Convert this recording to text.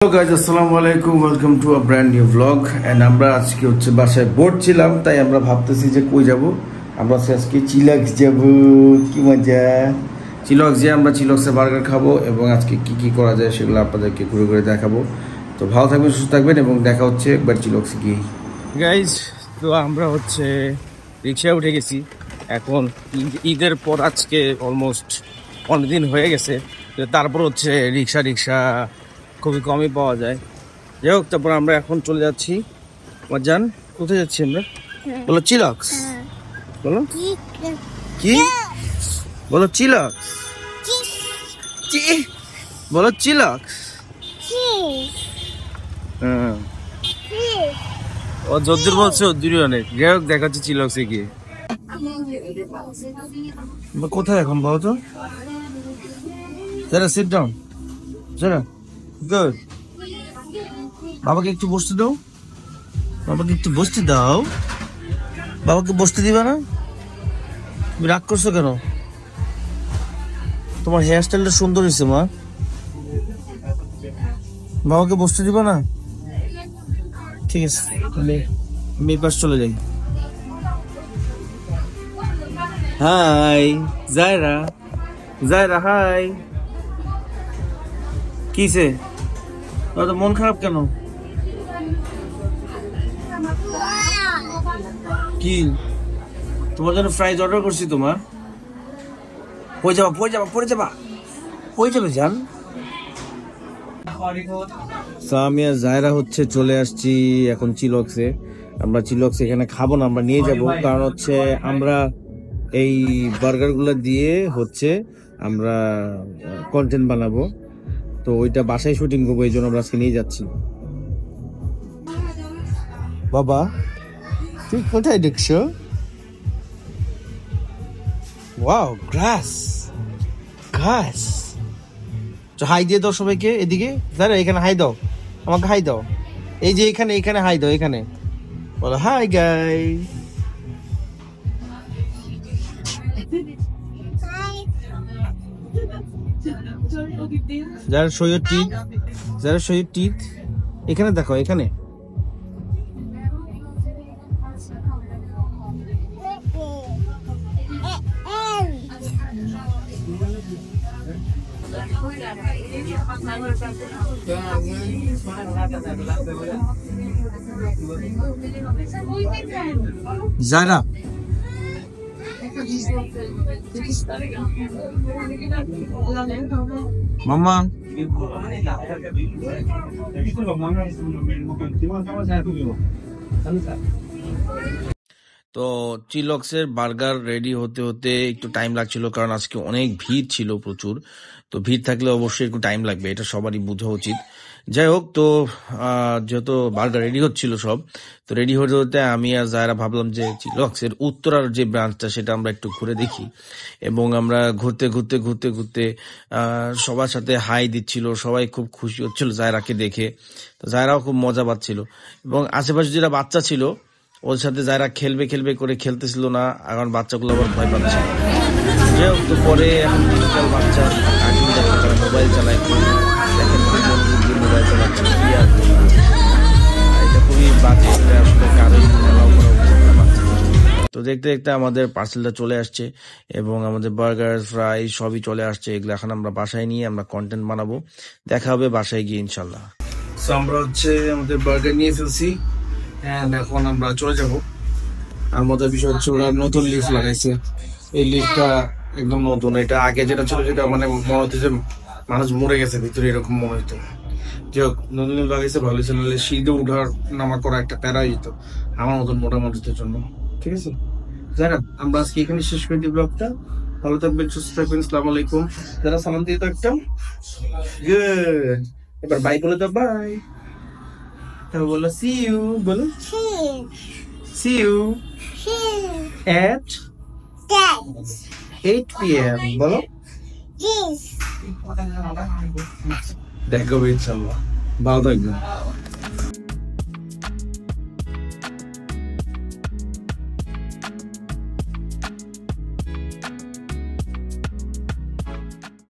Hello guys, Assalamualaikum. Welcome to a brand new vlog. And আমরা আজকে হচ্ছে বাসায় বোর্ড ছিলাম, তাই আমরা ভাবতেছি যে কই যাব। আমরা আজকে চিলক্স যাব। কি মজা! চিলক্স যে আমরা চিলক্সে বার্গার খাবো এবং আজকে কি কি করা যায় সেগুলো আপনাদেরকে ঘুরে ঘুরে দেখাবো। তো ভালো থাকবেন, সুস্থ থাকবেন এবং দেখা হচ্ছে একবার চিলক্সে গিয়ে। গাইজ, তো আমরা হচ্ছে রিকশায় উঠে গেছি। এখন ঈদের পর আজকে অলমোস্ট অনেকদিন হয়ে গেছে, তারপর হচ্ছে রিক্সা খুবই কমই পাওয়া যায়। যাই হোক, তারপর আমরা এখন চলে যাচ্ছি। জান, কোথায় যাচ্ছি আমরা? বলো চিলক্স। বলো কি? বলো চিলক্স। বলো চিলক্স। হ্যাঁ, ও যদ্দূর বলছে ওদ্দূরই অনেক। যাই হোক, দেখা যাচ্ছে চিলক্সে গিয়ে। কোথায় এখন বলো তো? যারা সিট ডাউন, যারা গুড। বাবাকে একটু বসতে দাও, বাবাকে একটু বসতে দাও। বাবাকে বসতে দিবা না? তুমি রাগ করছো কেন? তোমার হেয়ার স্টাইলটা সুন্দর হয়েছে মা। বাবাকে বসতে দিবা না? ঠিক আছে, তাহলে আমি এই পাশ চলে যাই। High Zaira, Zaira high. কিসে তো মন খারাপ কেন? কি তোমার জন্য ফ্রাইজ অর্ডার করছি। তোমার পড়ে যাবে জান। আমি আর জায়রা হচ্ছে চলে আসছি এখন চিলক্সে। আমরা চিলক্স এখানে খাবো না, আমরা নিয়ে যাব। কারণ হচ্ছে আমরা এই বার্গার গুলা দিয়ে হচ্ছে আমরা কন্টেন্ট বানাবো, তো ওইটা বাসায় শুটিং করবো, এই জন্য আমরা আজকে নিয়ে যাচ্ছি। বাবা তুই কোথায় দেখছো? ওয়াও, গ্রাস ঘাস। হাই দিয়ে দাও সবাইকে। এদিকে দাঁড়া, এখানে হাই দাও, আমাকে হাই দাও। এই যে এখানে এখানে হাই দাও, এখানে বলো হাই গাইস। যারা শো ইওর টিথ, এখানে দেখো, এখানে যারা মামা তো চিলক্সের বার্গার রেডি হতে হতে একটু টাইম লাগছিল, কারণ আজকে অনেক ভিড় ছিল, প্রচুর। তো ভিড় থাকলে অবশ্যই একটু টাইম লাগবে, এটা সবারই বোঝা উচিত। যাই হোক, তো যেহেতু বার্গার রেডি হচ্ছিল সব, তো রেডি হতে হতে আমি আর জায়রা ভাবলাম যে চিলক্সের উত্তরার যে ব্রাঞ্চটা সেটা আমরা একটু ঘুরে দেখি। এবং আমরা ঘুরতে সবার সাথে হাই দিচ্ছিল, সবাই খুব খুশি হচ্ছিল জায়রাকে দেখে। তো জায়রাও খুব মজা পাচ্ছিল এবং আশেপাশে যেটা বাচ্চা ছিল ওর সাথে যারা খেলবে করে খেলতেছিল না, এখন বাচ্চাগুলো আবার ভয় পাচ্ছে। যাই হোক, তো পরে এখন ডিজিটাল বাচ্চা কার্টুন দেখে, তারা মোবাইল চালায়। দেখেন মোবাইল চালাচ্ছে, এটা খুবই বাজে, এটা আসলে কারোই অ্যালাউ করা উচিত না বাচ্চা। তো দেখতে দেখতে আমাদের পার্সেলটা চলে আসছে এবং আমাদের বার্গার ফ্রাই সবই চলে আসছে। এগুলো এখন আমরা বাসায় নিয়ে আমরা কন্টেন্ট বানাবো। দেখা হবে বাসায় গিয়ে ইনশাল্লাহ। তো আমরা হচ্ছে আমাদের বার্গার নিয়ে ফেলছি, এখন আমরা চলে যাব। আর মজার বিষয় হচ্ছে ওরা নতুন লিফট লাগাইছে। এই লিফটটা একদম নতুন, এটা আগে যেটা ছিল সেটা মানে মনে হচ্ছে যে মানুষ মরে গেছে ভিতরে, এরকম মনে হইতো। যাই হোক, নতুন লিফট লাগাইছে, ভালো হয়েছে, নাহলে সিঁড়িতে উঠার নামা করা একটা প্যারা যেত আমার মতন মোটামুটিদের জন্য। ঠিক আছে, যাই না, আমরা আজকে এখানে শেষ করে দিই ব্লগটা। ভালো থাকবেন, সুস্থ থাকবেন। আসসালামু আলাইকুম। যারা সালাম দিয়ে তো একটা গুড, এবার বাই বলে দাও, বাই। তারপর বলো see you, বলো see you at 8 p.m. বলো দেখো ইনশাআল্লাহ। ভালো থাকবেন।